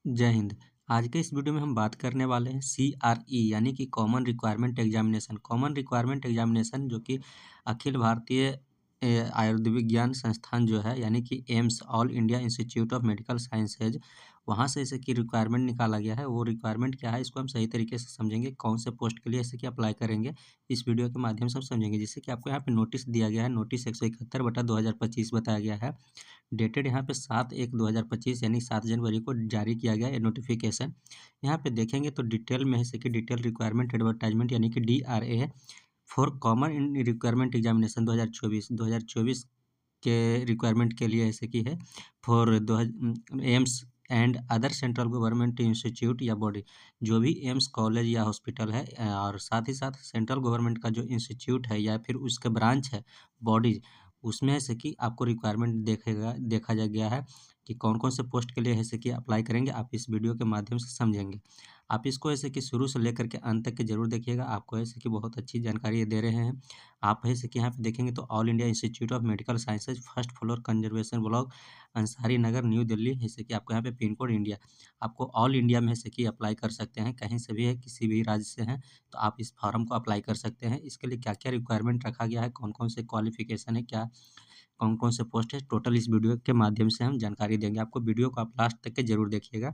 जय हिंद। आज के इस वीडियो में हम बात करने वाले हैं CRE यानी कि common requirement examination. Common requirement examination जो कि अखिल भारतीय आयुर्विज्ञान संस्थान जो है यानी कि AIIMS all India institute of medical sciences, वहाँ से जैसे कि रिक्वायरमेंट निकाला गया है। वो रिक्वायरमेंट क्या है इसको हम सही तरीके से समझेंगे, कौन से पोस्ट के लिए जैसे कि अप्लाई करेंगे इस वीडियो के माध्यम से हम समझेंगे। जिससे कि आपको यहाँ पे नोटिस दिया गया है, नोटिस 171/2025 बताया गया है। डेटेड यहाँ पे 7/1/2025 यानी 7 जनवरी को जारी किया गया ये नोटिफिकेशन। यहाँ पे देखेंगे तो डिटेल में है कि डिटेल रिक्वायरमेंट एडवर्टाइजमेंट यानी कि DRA है for common in requirement examination 2024 के रिक्वायरमेंट के लिए ऐसे की है for AIIMS and other central government institute या बॉडी। जो भी एम्स कॉलेज या हॉस्पिटल है और साथ ही साथ सेंट्रल गवर्नमेंट का जो इंस्टीट्यूट है या फिर उसका ब्रांच है बॉडीज, उसमें से कि आपको रिक्वायरमेंट देखा जा गया है कि कौन कौन से पोस्ट के लिए ऐसे कि अप्लाई करेंगे। आप इस वीडियो के माध्यम से समझेंगे। आप इसको ऐसे कि शुरू से लेकर के अंत तक के जरूर देखिएगा, आपको ऐसे कि बहुत अच्छी जानकारी ये दे रहे हैं। आप ऐसे कि यहाँ पे देखेंगे तो all India institute of medical sciences, first floor, conservation block, Ansari Nagar, new Delhi. जैसे कि आपको यहाँ पे पिन कोड इंडिया, आपको ऑल इंडिया में जैसे कि अप्लाई कर सकते हैं, कहीं से भी है, किसी भी राज्य से हैं तो आप इस फॉर्म को अप्लाई कर सकते हैं। इसके लिए क्या क्या रिक्वायरमेंट रखा गया है, कौन कौन से क्वालिफिकेशन है, क्या कौन कौन से पोस्ट है, टोटल इस वीडियो के माध्यम से हम जानकारी देंगे आपको। वीडियो को आप लास्ट तक के जरूर देखिएगा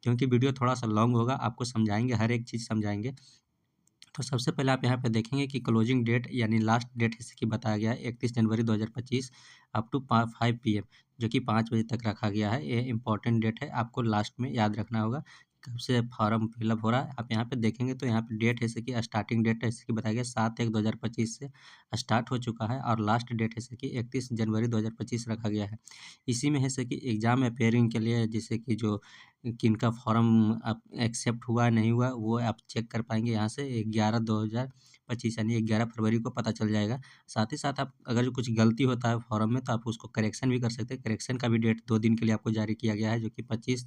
क्योंकि वीडियो थोड़ा सा लॉन्ग होगा, आपको समझाएंगे, हर एक चीज़ समझाएंगे। तो सबसे पहले आप यहाँ पे देखेंगे कि क्लोजिंग डेट यानी लास्ट डेट जैसे कि बताया गया है 31 जनवरी 2025 अप टू 5 PM, जो कि 5 बजे तक रखा गया है। ये इंपॉर्टेंट डेट है, आपको लास्ट में याद रखना होगा कब से फॉर्म फिलअप हो रहा है। आप यहाँ पे देखेंगे तो यहाँ पे डेट जैसे कि स्टार्टिंग डेट जैसे कि बताया गया 7/1/2025 से स्टार्ट हो चुका है और लास्ट डेट जैसे कि 31 जनवरी 2025 रखा गया है। इसी में जैसे कि एग्ज़ाम अपेयरिंग के लिए जैसे कि जो किनका फॉर्म आप एक्सेप्ट हुआ नहीं हुआ वो आप चेक कर पाएंगे यहाँ से 11/2025 यानी 11 फरवरी को पता चल जाएगा। साथ ही साथ आप अगर जो कुछ गलती होता है फॉर्म में तो आप उसको करेक्शन भी कर सकते हैं। करेक्शन का भी डेट 2 दिन के लिए आपको जारी किया गया है, जो कि 25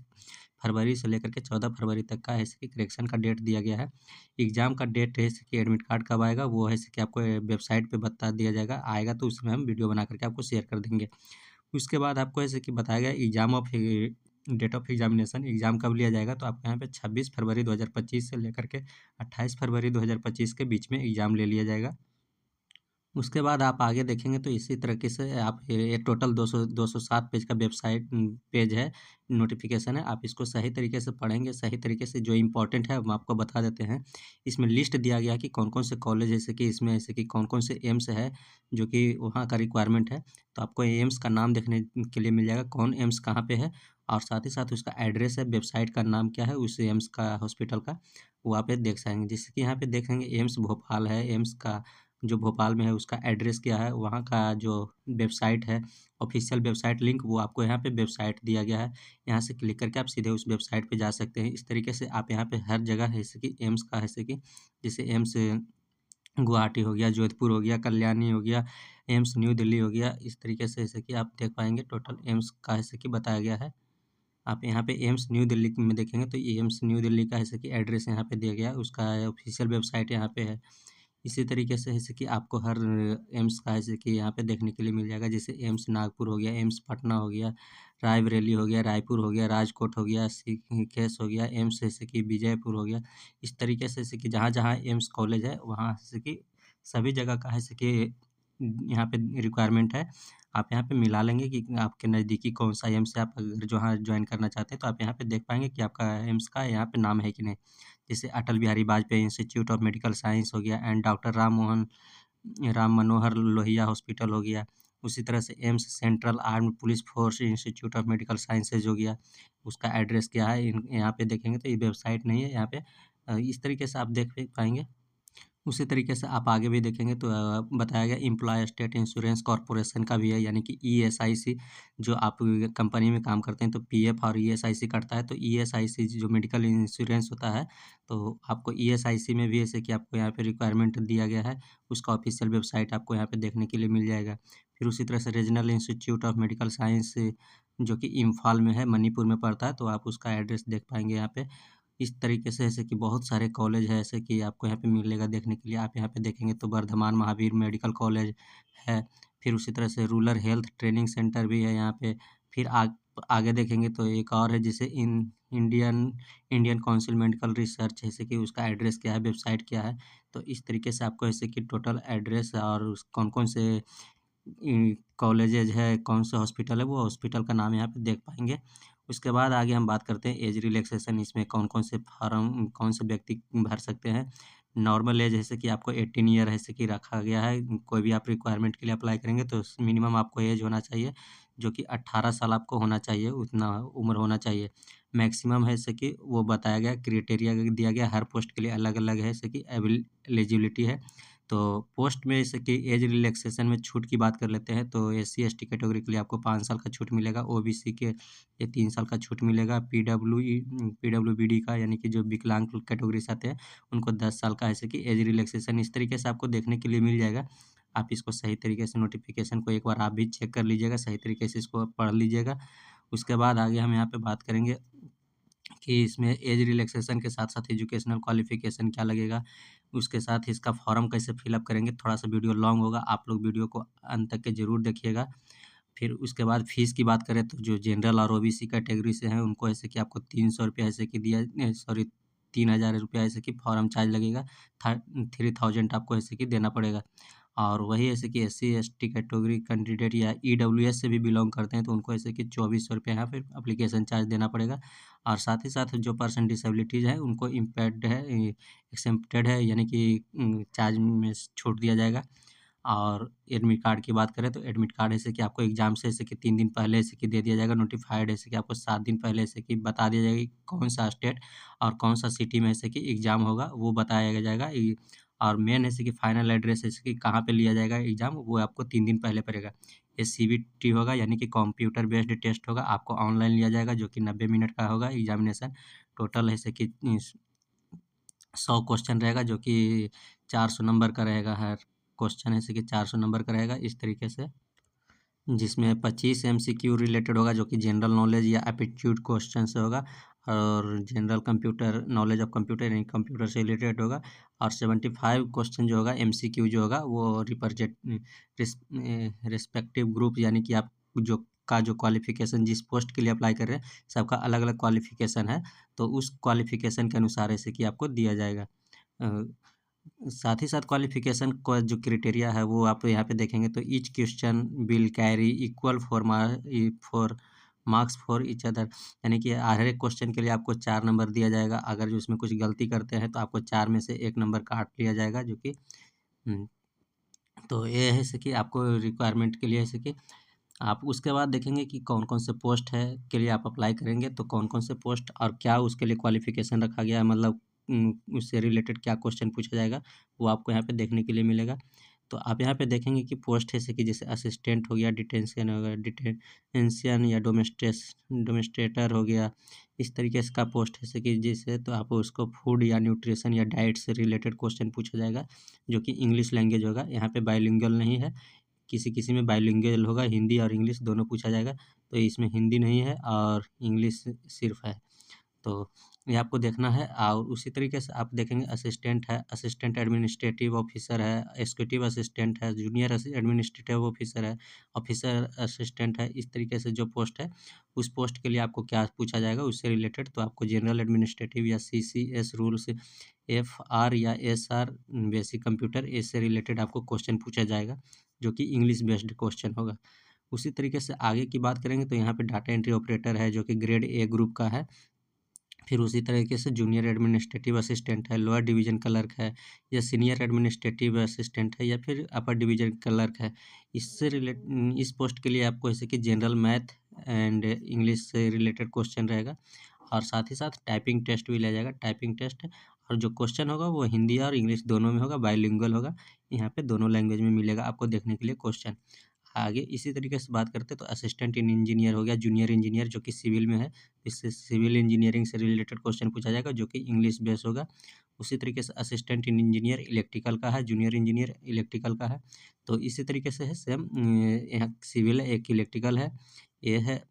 फरवरी से लेकर के 14 फरवरी तक का है कि करेक्शन का डेट दिया गया है। एग्ज़ाम का डेट है कि एडमिट कार्ड कब आएगा वो है कि आपको वेबसाइट पे बता दिया जाएगा, आएगा तो उसमें हम वीडियो बना करके आपको शेयर कर देंगे। उसके बाद आपको ऐसे कि बताया गया exam of date of examination, exam कब लिया जाएगा तो आपको यहाँ पे 26 फरवरी 2025 से लेकर के 28 फरवरी 2025 के बीच में एग्ज़ाम ले लिया जाएगा। उसके बाद आप आगे देखेंगे तो इसी तरीके से आप ये टोटल 207 पेज का वेबसाइट पेज है, नोटिफिकेशन है। आप इसको सही तरीके से पढ़ेंगे, सही तरीके से जो इम्पोर्टेंट है हम आपको बता देते हैं। इसमें लिस्ट दिया गया कि कौन कौन से कॉलेज जैसे कि इसमें ऐसे कि कौन कौन से एम्स है जो कि वहाँ का रिक्वायरमेंट है। तो आपको एम्स का नाम देखने के लिए मिल जाएगा, कौन एम्स कहाँ पे है और साथ ही साथ उसका एड्रेस है, वेबसाइट का नाम क्या है उस एम्स का, हॉस्पिटल का, वो आप देख सकेंगे। जैसे कि यहाँ पे देखेंगे एम्स भोपाल है, एम्स का जो भोपाल में है उसका एड्रेस क्या है, वहाँ का जो वेबसाइट है, ऑफिशियल वेबसाइट लिंक वो आपको यहाँ पे वेबसाइट दिया गया है। यहाँ से क्लिक करके आप सीधे उस वेबसाइट पे जा सकते हैं। इस तरीके से आप यहाँ पे हर जगह जैसे कि एम्स का जैसे कि जैसे एम्स गुवाहाटी हो गया, जोधपुर हो गया, कल्याणी हो गया, एम्स न्यू दिल्ली हो गया, इस तरीके से जैसे कि आप देख पाएंगे टोटल एम्स का जैसे कि बताया गया है। आप यहाँ पे एम्स न्यू दिल्ली में देखेंगे तो ये एम्स न्यू दिल्ली का जैसे कि एड्रेस यहाँ पे दिया गया है, उसका ऑफिशियल वेबसाइट यहाँ पे है। इसी तरीके से जैसे कि आपको हर एम्स का जैसे कि यहाँ पे देखने के लिए मिल जाएगा। जैसे एम्स नागपुर हो गया, एम्स पटना हो गया, रायबरेली हो गया, रायपुर हो गया, राजकोट हो गया, ऋषिकेश हो गया, एम्स जैसे कि विजयपुर हो गया। इस तरीके से जैसे कि जहाँ-जहाँ एम्स कॉलेज है वहाँ जैसे कि सभी जगह का जैसे कि यहाँ पे रिक्वायरमेंट है। आप यहाँ पे मिला लेंगे कि आपके नज़दीकी कौन-सा एम्स है, आप अगर जहाँ जॉइन करना चाहते हैं तो आप यहाँ पे देख पाएँगे कि आपका एम्स का यहाँ पे नाम है कि नहीं। जैसे Atal Bihari Vajpayee institute of medical science हो गया and doctor Ram Manohar Lohia hospital हो गया। उसी तरह से AIIMS central armed police force institute of medical sciences हो गया। उसका एड्रेस क्या है यहाँ पे देखेंगे तो ये वेबसाइट नहीं है यहाँ पे। इस तरीके से आप देख भी पाएँगे। उसी तरीके से आप आगे भी देखेंगे तो बताया गया एम्प्लॉय स्टेट इंश्योरेंस कॉर्पोरेशन का भी है यानी कि ESIC। जो आप कंपनी में काम करते हैं तो PF और ESIC कटता है, तो ESIC जो मेडिकल इंश्योरेंस होता है तो आपको ESIC में भी ऐसे कि आपको यहाँ पे रिक्वायरमेंट दिया गया है। उसका ऑफिशियल वेबसाइट आपको यहाँ पे देखने के लिए मिल जाएगा। फिर उसी तरह से regional institute of medical science जो कि इम्फाल में है, मणिपुर में पड़ता है, तो आप उसका एड्रेस देख पाएंगे यहाँ पे। इस तरीके से जैसे कि बहुत सारे कॉलेज है ऐसे कि आपको यहाँ पे मिलेगा देखने के लिए। आप यहाँ पे देखेंगे तो वर्धमान महावीर मेडिकल कॉलेज है। फिर उसी तरह से रूरल हेल्थ ट्रेनिंग सेंटर भी है यहाँ पे। फिर आगे देखेंगे तो एक और है जिसे Indian Indian council medical research जैसे कि उसका एड्रेस क्या है, वेबसाइट क्या है। तो इस तरीके से आपको ऐसे कि टोटल एड्रेस और उस कौन-कौन से कॉलेजेज है, कौन सा हॉस्पिटल है, वो हॉस्पिटल का नाम यहाँ पे देख पाएँगे। उसके बाद आगे हम बात करते हैं एज रिलैक्सेशन, इसमें कौन-कौन से फार्म कौन से व्यक्ति भर सकते हैं। नॉर्मल एज जैसे कि आपको 18 ईयर जैसे कि रखा गया है। कोई भी आप रिक्वायरमेंट के लिए अप्लाई करेंगे तो मिनिमम आपको एज होना चाहिए, जो कि 18 साल आपको होना चाहिए, उतना उम्र होना चाहिए। मैक्सिमम है जैसे कि वो बताया गया, क्राइटेरिया दिया गया, हर पोस्ट के लिए अलग-अलग है जैसे कि एलिजिबिलिटी है। तो पोस्ट में जैसे कि एज रिलैक्सेशन में छूट की बात कर लेते हैं, तो एससी/एसटी कैटेगरी के लिए आपको 5 साल का छूट मिलेगा, ओबीसी के लिए 3 साल का छूट मिलेगा, पीडब्ल्यूबीडी का यानी कि जो विकलांग कैटेगरी से आते हैं, उनको 10 साल का ऐसे कि एज रिलैक्सेशन इस तरीके से आपको देखने के लिए मिल जाएगा। आप इसको सही तरीके से नोटिफ़िकेशन को एक बार आप भी चेक कर लीजिएगा, सही तरीके से इसको पढ़ लीजिएगा। उसके बाद आगे हम यहाँ पे बात करेंगे कि इसमें एज रिलैक्सेशन के साथ-साथ एजुकेशनल क्वालिफ़िकेशन क्या लगेगा, उसके साथ इसका फॉर्म कैसे फ़िल अप करेंगे। थोड़ा-सा वीडियो लॉन्ग होगा, आप लोग वीडियो को अंत तक के ज़रूर देखिएगा। फिर उसके बाद फ़ीस की बात करें तो जो जनरल और ओबीसी कैटेगरी से हैं, उनको ऐसे कि आपको ₹300 ऐसे कि सॉरी ₹3000 ऐसे कि फॉर्म चार्ज लगेगा। था 3000 आपको ऐसे कि देना पड़ेगा। और वही ऐसे कि एससी/एसटी कैटेगरी कैंडिडेट या ईडब्ल्यूएस से भी बिलॉन्ग करते हैं, तो उनको ऐसे कि ₹2400 यहाँ पे एप्लीकेशन चार्ज देना पड़ेगा। और साथ ही साथ जो पर्सन डिसेबिलिटीज़ है, उनको इम्पैक्ट है एक्सेम्प्टेड है, यानी कि चार्ज में छूट दिया जाएगा। और एडमिट कार्ड की बात करें तो एडमिट कार्ड ऐसे कि आपको एग्ज़ाम से ऐसे कि 3 दिन पहले ऐसे कि दे दिया जाएगा, नोटिफ़ाइड ऐसे कि आपको 7 दिन पहले ऐसे कि बता दिया जाएगा कि कौन-सा स्टेट और कौन-सा सिटी में ऐसे कि एग्ज़ाम होगा, वो बताया जाएगा। और मेन ऐसे कि फाइनल एड्रेस ऐसे कि कहाँ पे लिया जाएगा एग्ज़ाम, वो आपको 3 दिन पहले पड़ेगा। ये सीबीटी होगा, यानी कि कंप्यूटर बेस्ड टेस्ट होगा, आपको ऑनलाइन लिया जाएगा, जो कि 90 मिनट का होगा एग्ज़ामिनेशन। टोटल ऐसे कि 100 क्वेश्चन रहेगा, जो कि 400 नंबर का रहेगा, हर क्वेश्चन ऐसे कि 400 नंबर का रहेगा इस तरीके से। जिसमें 25 एमसीक्यू रिलेटेड होगा, जो कि जनरल नॉलेज या एप्टीट्यूड क्वेश्चन से होगा, और general computer knowledge of computer यानी कंप्यूटर से रिलेटेड होगा। और 75 क्वेश्चन जो होगा एमसीक्यू जो होगा, वो रिस्पेक्टिव ग्रुप यानी कि आप जो क्वालिफिकेशन जिस पोस्ट के लिए अप्लाई कर रहे हैं, सबका अलग-अलग क्वालिफिकेशन है, तो उस क्वालिफिकेशन के अनुसार ऐसे कि आपको दिया जाएगा। अ, साथ ही साथ क्वालिफ़िकेशन का जो क्राइटेरिया है, वो आप यहाँ पे देखेंगे तो each question will carry equal for marks for each other, यानी कि हर एक क्वेश्चन के लिए आपको 4 नंबर दिया जाएगा। अगर जो उसमें कुछ गलती करते हैं तो आपको 4 में से 1 नंबर काट लिया जाएगा, जो कि हुँ, तो ये है जैसे कि आपको रिक्वायरमेंट के लिए जैसे कि आप उसके बाद देखेंगे कि कौन-कौन से पोस्ट है के लिए आप अप्लाई करेंगे, तो कौन-कौन से पोस्ट और क्या उसके लिए क्वालिफ़िकेशन रखा गया है, मतलब उससे रिलेटेड क्या क्वेश्चन पूछा जाएगा, वो आपको यहाँ पे देखने के लिए मिलेगा। तो आप यहाँ पे देखेंगे कि पोस्ट जैसे कि जैसे असिस्टेंट हो गया, डिटेंशन हो गया, डिटेंशन या डोमेस्ट्रेटर हो गया, इस तरीके से का पोस्ट जैसे कि जैसे तो आप उसको फूड या न्यूट्रिशन या डाइट से रिलेटेड क्वेश्चन पूछा जाएगा, जो कि इंग्लिश लैंग्वेज होगा। यहाँ पे बाइलिंगुअल नहीं है, किसी-किसी में बाइलिंगुअल होगा, हिंदी और इंग्लिश दोनों पूछा जाएगा, तो इसमें हिंदी नहीं है और इंग्लिश सिर्फ़ है। तो ये आपको देखना है। और उसी तरीके से आप देखेंगे असिस्टेंट है, असिस्टेंट एडमिनिस्ट्रेटिव ऑफ़िसर है, एग्ज़ीक्यूटिव असिस्टेंट है, जूनियर एडमिनिस्ट्रेटिव ऑफ़िसर है, ऑफ़िसर असिस्टेंट है, इस तरीके से जो पोस्ट है, उस पोस्ट के लिए आपको क्या पूछा जाएगा उससे रिलेटेड, तो आपको जनरल एडमिनिस्ट्रेटिव या सीसीएस रूल्स, एफआर या एसआर बेसिक कंप्यूटर इससे रिलेटेड आपको क्वेश्चन पूछा जाएगा, जो कि इंग्लिश बेस्ड क्वेश्चन होगा। उसी तरीके से आगे की बात करेंगे तो यहाँ पे डाटा एंट्री ऑपरेटर है, जो कि ग्रेड ए ग्रुप का है। फिर उसी तरीके से जूनियर एडमिनिस्ट्रेटिव असिस्टेंट है, लोअर डिवीज़न क्लर्क है, या सीनियर एडमिनिस्ट्रेटिव असिस्टेंट है, या फिर अपर डिवीज़न क्लर्क है। इस पोस्ट के लिए आपको जैसे कि जनरल मैथ एंड इंग्लिश से रिलेटेड क्वेश्चन रहेगा, और साथ ही साथ टाइपिंग टेस्ट भी लिया जाएगा, टाइपिंग टेस्ट। और जो क्वेश्चन होगा वो हिंदी और इंग्लिश दोनों में होगा, बाइलिंगुअल होगा। यहाँ पे दोनों लैंग्वेज में मिलेगा आपको देखने के लिए क्वेश्चन। आगे इसी तरीके से बात करते हैं तो असिस्टेंट इन इंजीनियर हो गया, जूनियर इंजीनियर जो कि सिविल में है, इससे सिविल इंजीनियरिंग से रिलेटेड क्वेश्चन पूछा जाएगा, जो कि इंग्लिश बेस होगा। उसी तरीके से असिस्टेंट इन इंजीनियर इलेक्ट्रिकल का है, जूनियर इंजीनियर इलेक्ट्रिकल का है। तो इसी तरीके से है सेम, यहाँ सिविल है, एक इलेक्ट्रिकल है, ये है।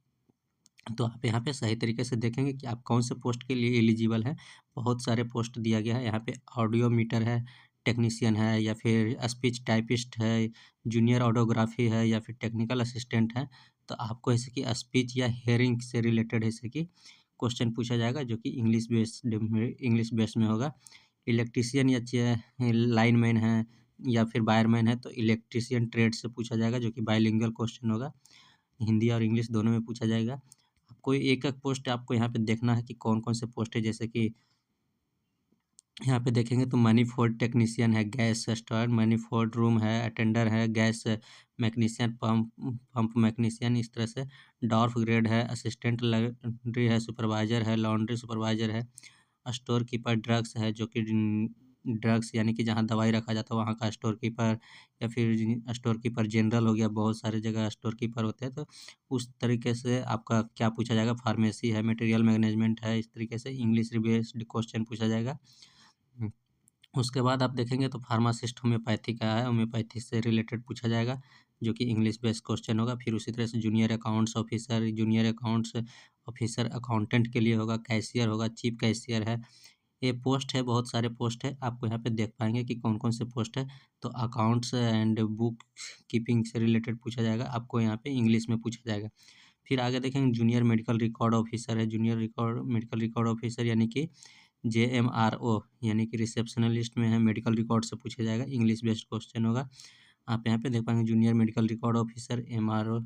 तो आप यहाँ पे सही तरीके से देखेंगे कि आप कौन से पोस्ट के लिए एलिजिबल हैं। बहुत सारे पोस्ट दिया गया है यहाँ पे, ऑडियो मीटर है, टेक्नीशियन है, या फिर स्पीच टाइपिस्ट है, जूनियर ऑडियोग्राफी है, या फिर टेक्निकल असिस्टेंट है। तो आपको जैसे कि स्पीच या हियरिंग से रिलेटेड जैसे कि क्वेश्चन पूछा जाएगा जो कि इंग्लिश बेस्ड में होगा। इलेक्ट्रीशियन या लाइनमैन है या फिर वायरमैन है तो इलेक्ट्रीशियन ट्रेड से पूछा जाएगा जो कि बाइलिंगुअल क्वेश्चन होगा, हिंदी और इंग्लिश दोनों में पूछा जाएगा। आपको एक-एक पोस्ट आपको यहाँ पे देखना है कि कौन-कौन से पोस्ट है, जैसे कि यहाँ पे देखेंगे तो मैनीफोल्ड टेक्नीशियन है, गैस स्टोर मैनीफोल्ड रूम है, अटेंडर है, गैस मैकेनिशियन, पंप मैकेनिशियन, इस तरह से डॉर्फ ग्रेड है, असिस्टेंट लॉन्ड्री है, सुपरवाइजर है, लॉन्ड्री सुपरवाइजर है, स्टोर कीपर ड्रग्स है जो कि ड्रग्स यानी कि जहाँ दवाई रखा जाता है वहाँ का स्टोर कीपर, या फिर स्टोर कीपर जनरल हो गया, बहुत सारे जगह स्टोर कीपर होते हैं, तो उस तरीके से आपका क्या पूछा जाएगा, फार्मेसी है, मटेरियल मैनेजमेंट है, इस तरीके से इंग्लिश बेस्ड क्वेश्चन पूछा जाएगा। उसके बाद आप देखेंगे तो फार्मासिस्ट होम्योपैथी का है, होम्योपैथी से रिलेटेड पूछा जाएगा जो कि इंग्लिश बेस्ड क्वेश्चन होगा। फिर उसी तरह से junior accounts officer, junior accounts officer accountant के लिए होगा, कैशियर होगा, चीफ कैशियर है। ये पोस्ट है, बहुत सारे पोस्ट है, आपको यहाँ पे देख पाएंगे कि कौन कौन से पोस्ट है। तो अकाउंट्स एंड बुक कीपिंग से रिलेटेड पूछा जाएगा, आपको यहाँ पे इंग्लिश में पूछा जाएगा। फिर आगे देखेंगे जूनियर मेडिकल रिकॉर्ड ऑफिसर है, मेडिकल रिकॉर्ड ऑफिसर यानी कि JMRO यानी कि रिसेप्शनलिस्ट में है, मेडिकल रिकॉर्ड से पूछा जाएगा, इंग्लिश बेस्ड क्वेश्चन होगा। आप यहाँ पे देख पाएंगे junior medical record officer MRO।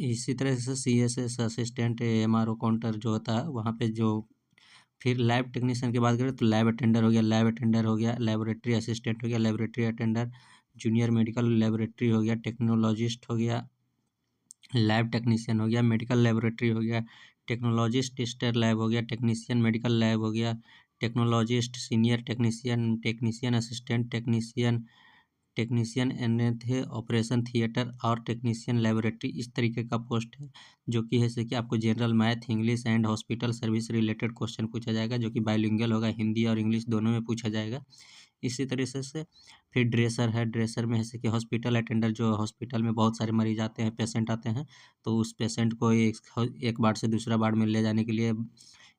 इसी तरह से CSS असिस्टेंट MRO काउंटर जो होता है वहाँ पे जो। फिर लैब टेक्नीशियन की बात करें तो लैब अटेंडर हो गया, लेबोरेटरी असिस्टेंट हो गया, laboratory attender, junior medical laboratory हो गया, टेक्नोलॉजिस्ट हो गया, लैब टेक्नीशियन हो गया, मेडिकल लेबोरेटरी हो गया, टेक्नोलॉजिस्ट स्टेर लैब हो गया, टेक्नीशियन मेडिकल लैब हो गया, technologist senior technician, technician assistant, technician anaesthesia operation theatre और टेक्नीशियन लेबोरेटरी, इस तरीके का पोस्ट है जो कि है जैसे कि आपको general math, English and hospital service related question पूछा जाएगा जो कि बाइलिंगुअल होगा, हिंदी और इंग्लिश दोनों में पूछा जाएगा। इसी तरीके से फिर ड्रेसर है, ड्रेसर में जैसे कि हॉस्पिटल अटेंडर, जो हॉस्पिटल में बहुत सारे मरीज आते हैं, पेशेंट आते हैं, तो उस पेशेंट को एक वार्ड से दूसरा वार्ड में ले जाने के लिए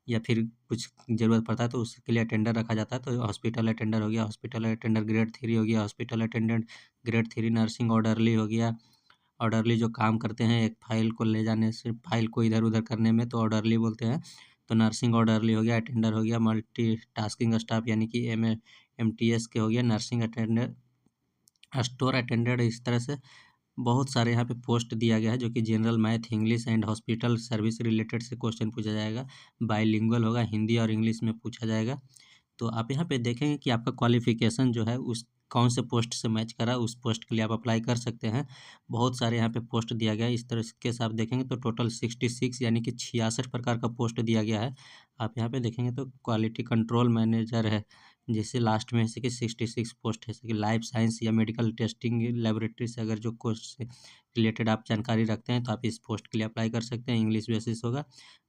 या फिर कुछ ज़रूरत पड़ता है तो उसके लिए अटेंडर रखा जाता है, तो हॉस्पिटल अटेंडर हो गया, हॉस्पिटल अटेंडर ग्रेड 3 हो गया, hospital attendant grade 3, nursing orderly हो गया, ऑर्डरली जो काम करते हैं एक फाइल को ले जाने से, फाइल को इधर-उधर करने में, तो ऑर्डरली बोलते हैं, तो नर्सिंग ऑर्डरली हो गया, अटेंडर हो गया, मल्टीटास्किंग स्टाफ यानी कि MTS के हो गया, नर्सिंग अटेंडर, स्टोर अटेंडेंट, इस तरह से बहुत सारे यहाँ पे पोस्ट दिया गया है जो कि general math, English and hospital service related से क्वेश्चन पूछा जाएगा, बाइलिंगुअल होगा, हिंदी और इंग्लिश में पूछा जाएगा। तो आप यहाँ पे देखेंगे कि आपका क्वालिफिकेशन जो है उस कौन से पोस्ट से मैच करा, उस पोस्ट के लिए आप अप्लाई कर सकते हैं। बहुत सारे यहाँ पे पोस्ट दिया गया है, इस तरीके से आप देखेंगे तो टोटल 66 यानी कि 66 प्रकार का पोस्ट दिया गया है। आप यहाँ पे देखेंगे तो क्वालिटी कंट्रोल मैनेजर है, जैसे लास्ट में जैसे कि 66 पोस्ट है, जैसे कि लाइफ साइंस या मेडिकल टेस्टिंग लेबोरेटरी से अगर जो कोर्स से रिलेटेड आप जानकारी रखते हैं तो आप इस पोस्ट के लिए अप्लाई कर सकते हैं, इंग्लिश बेसिस होगा।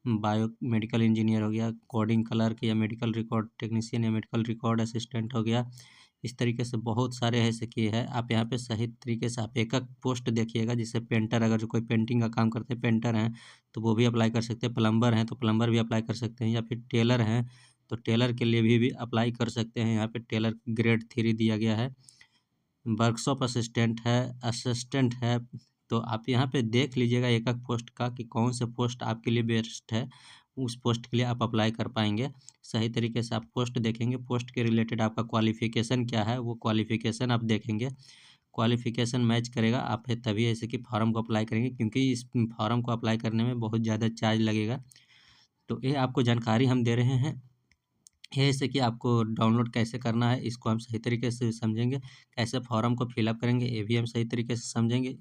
बायो मेडिकल इंजीनियर हो गया, कोडिंग क्लर्क या मेडिकल रिकॉर्ड टेक्नीशियन या मेडिकल रिकॉर्ड असिस्टेंट हो गया, इस तरीके से बहुत सारे ऐसे किए हैं। आप यहाँ पे सही तरीके से आप एक-एक पोस्ट देखिएगा, जैसे पेंटर, अगर जो कोई पेंटिंग का काम करते हैं, पेंटर हैं, तो वो भी अप्लाई कर सकते हैं, प्लम्बर हैं, तो प्लम्बर भी अप्लाई कर सकते हैं, या फिर टेलर हैं, तो टेलर के लिए भी अप्लाई कर सकते हैं। यहाँ पे टेलर ग्रेड 3 दिया गया है, वर्कशॉप असिस्टेंट है, तो आप यहाँ पे देख लीजिएगा एक-एक पोस्ट का कि कौन से पोस्ट आपके लिए बेस्ट है, उस पोस्ट के लिए आप अप्लाई कर पाएँगे। सही तरीके से आप पोस्ट देखेंगे, पोस्ट के रिलेटेड आपका क्वालिफ़िकेशन क्या है, वो क्वालिफ़िकेशन आप देखेंगे। क्वालिफ़िकेशन मैच करेगा, आप तभी ऐसे कि फॉर्म को अप्लाई करेंगे, क्योंकि इस फॉर्म को अप्लाई करने में बहुत ज़्यादा चार्ज लगेगा। तो ये आपको जानकारी हम दे रहे हैं। ये जैसे कि आपको डाउनलोड कैसे करना है, इसको हम सही तरीके से समझेंगे, कैसे फॉर्म को फिलअप करेंगे, ये भी हम सही तरीके से समझेंगे।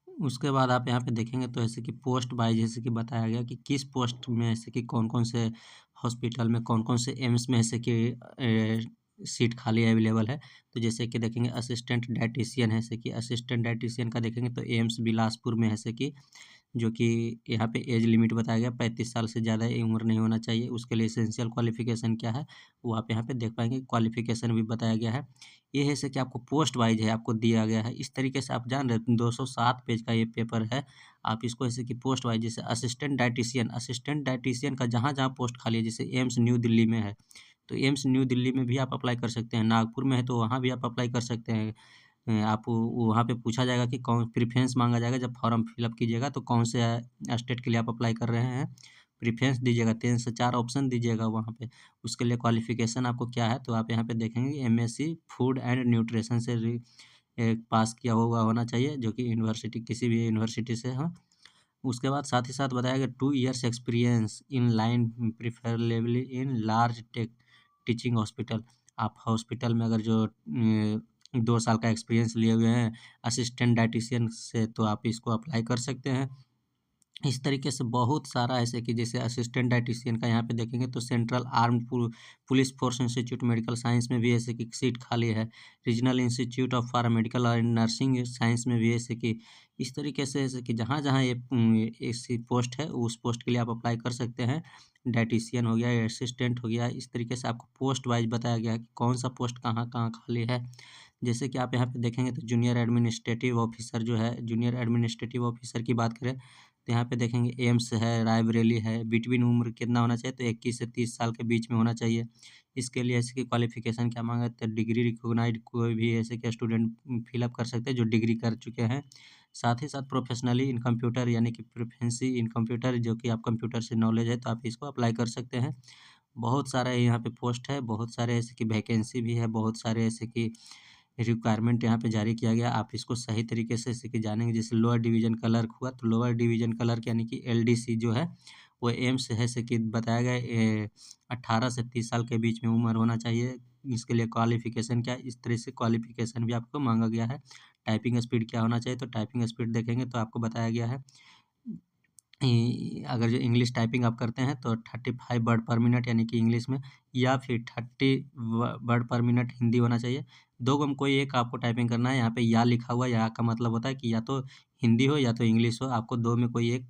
उसके बाद आप यहाँ पे देखेंगे तो जैसे कि पोस्ट वाइज जैसे कि बताया गया कि किस पोस्ट में जैसे कि कौन-कौन से हॉस्पिटल में, कौन-कौन से एम्स में जैसे कि सीट खाली अवेलेबल है। तो जैसे कि देखेंगे असिस्टेंट डायटीशियन है, जैसे कि असिस्टेंट डायटीशियन का देखेंगे तो एम्स बिलासपुर में है, जैसे कि जो कि यहाँ पे एज लिमिट बताया गया 35 साल से ज़्यादा उम्र नहीं होना चाहिए। उसके लिए एसेंशियल क्वालिफ़िकेशन क्या है, वो आप यहाँ पे देख पाएँगे, क्वालिफ़िकेशन भी बताया गया है। ये है जैसे कि आपको पोस्ट वाइज़ है, आपको दिया गया है। इस तरीके से आप जान रहे हैं 207 पेज का ये पेपर है। आप इसको जैसे कि पोस्ट वाइज़, जैसे असिस्टेंट डायटीशियन का जहाँ-जहाँ पोस्ट खाली है, जैसे एम्स न्यू दिल्ली में है, तो एम्स न्यू दिल्ली में भी आप अप्लाई कर सकते हैं। नागपुर में है तो वहाँ भी आप अप्लाई कर सकते हैं। आप वहाँ पे पूछा जाएगा कि कौन प्रेफ़रेंस माँगा जाएगा, जब फॉर्म फिलअप कीजिएगा तो कौन से स्टेट के लिए आप अप्लाई कर रहे हैं, प्रेफरेंस दीजिएगा, 3 से 4 ऑप्शन दीजिएगा वहाँ पे। उसके लिए क्वालिफ़िकेशन आपको क्या है, तो आप यहाँ पे देखेंगे एमएससी फूड एंड न्यूट्रिशन से पास किया हुआ होना चाहिए, जो कि यूनिवर्सिटी किसी भी यूनिवर्सिटी से हो। उसके बाद साथ ही साथ बताया गया 2 years experience in line preferably in large teaching hospital. आप हॉस्पिटल में अगर जो 2 साल का एक्सपीरियंस लिए हुए हैं असिस्टेंट डायटीशियन से, तो आप इसको अप्लाई कर सकते हैं। इस तरीके से बहुत सारा ऐसे कि जैसे असिस्टेंट डायटीशियन का यहाँ पे देखेंगे तो central armed police force institute medical science में भी ऐसे कि सीट खाली है। रीजनल इंस्टीट्यूट ऑफ पैरामेडिकल और नर्सिंग साइंस में भी ऐसे कि इस तरीके से ऐसे कि जहाँ-जहाँ ये ऐसी पोस्ट है उस पोस्ट के लिए आप अप्लाई कर सकते हैं। डायटीशियन हो गया, असिस्टेंट हो गया, इस तरीके से आपको पोस्ट वाइज़ बताया गया है कि कौन-सा पोस्ट कहाँ-कहाँ खाली है। जैसे कि आप यहाँ पे देखेंगे तो जूनियर एडमिनिस्ट्रेटिव ऑफिसर जो है, जूनियर एडमिनिस्ट्रेटिव ऑफिसर की बात करें तो यहाँ पे देखेंगे एम्स है, रायबरेली है। बिटवीन उम्र कितना होना चाहिए, तो 21 से 30 साल के बीच में होना चाहिए। इसके लिए ऐसे कि क्वालिफ़िकेशन क्या माँगा है, तो डिग्री रिकॉग्नाइज्ड कोई भी ऐसे कि स्टूडेंट फ़िल अप कर सकते हैं जो डिग्री कर चुके हैं। साथ ही साथ प्रोफ़ेशनली इन कंप्यूटर यानी कि प्रोफिशिएंसी इन कंप्यूटर, जो कि आप कंप्यूटर से नॉलेज है तो आप इसको अप्लाई कर सकते हैं। बहुत सारा यहाँ पे पोस्ट है, बहुत सारे ऐसे कि वैकेंसी भी है, बहुत सारे ऐसे कि रिक्वायरमेंट यहाँ पे जारी किया गया। आप इसको सही तरीके से जैसे कि जानेंगे, जैसे लोअर डिवीज़न क्लर्क हुआ, तो लोअर डिवीज़न क्लर्क यानी कि एलडीसी जो है, वो एम्स है जैसे कि बताया गया 18 से 30 साल के बीच में उम्र होना चाहिए। इसके लिए क्वालिफ़िकेशन क्या है, इस तरह से क्वालिफ़िकेशन भी आपको माँगा गया है। टाइपिंग स्पीड क्या होना चाहिए, तो टाइपिंग स्पीड देखेंगे तो आपको बताया गया है अगर जो इंग्लिश टाइपिंग आप करते हैं तो 35 वर्ड पर मिनट यानी कि इंग्लिश में, या फिर 30 वर्ड पर मिनट हिंदी होना चाहिए। 2 में कोई एक आपको टाइपिंग करना है। यहाँ पे या लिखा हुआ है, या का मतलब होता है कि या तो हिंदी हो या तो इंग्लिश हो, आपको 2 में कोई एक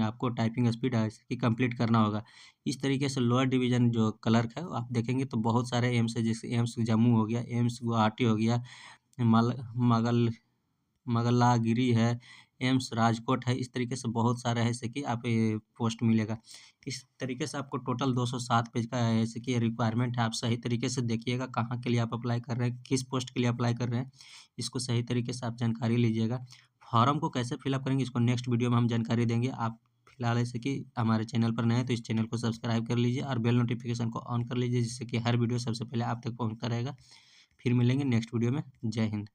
आपको टाइपिंग स्पीड ऐसे कि कंप्लीट करना होगा। इस तरीके से लोअर डिवीज़न जो क्लर्क है, आप देखेंगे तो बहुत सारे एम्स है, जैसे एम्स जम्मू हो गया, एम्स गुवाहाटी हो गया, मल मगल मगलागिरी है, एम्स राजकोट है। इस तरीके से बहुत सारा है जैसे कि आप ये पोस्ट मिलेगा। इस तरीके से आपको टोटल 207 पेज का है जैसे कि रिक्वायरमेंट है। आप सही तरीके से देखिएगा कहाँ के लिए आप अप्लाई कर रहे हैं, किस पोस्ट के लिए अप्लाई कर रहे हैं, इसको सही तरीके से आप जानकारी लीजिएगा। फॉर्म को कैसे फिलअप करेंगे, इसको नेक्स्ट वीडियो में हम जानकारी देंगे। आप फिलहाल ऐसे कि हमारे चैनल पर नए हैं तो इस चैनल को सब्सक्राइब कर लीजिए और बेल नोटिफिकेशन को ऑन कर लीजिए, जिससे कि हर वीडियो सबसे पहले आप तक पहुँचता रहेगा। फिर मिलेंगे नेक्स्ट वीडियो में। जय हिंद।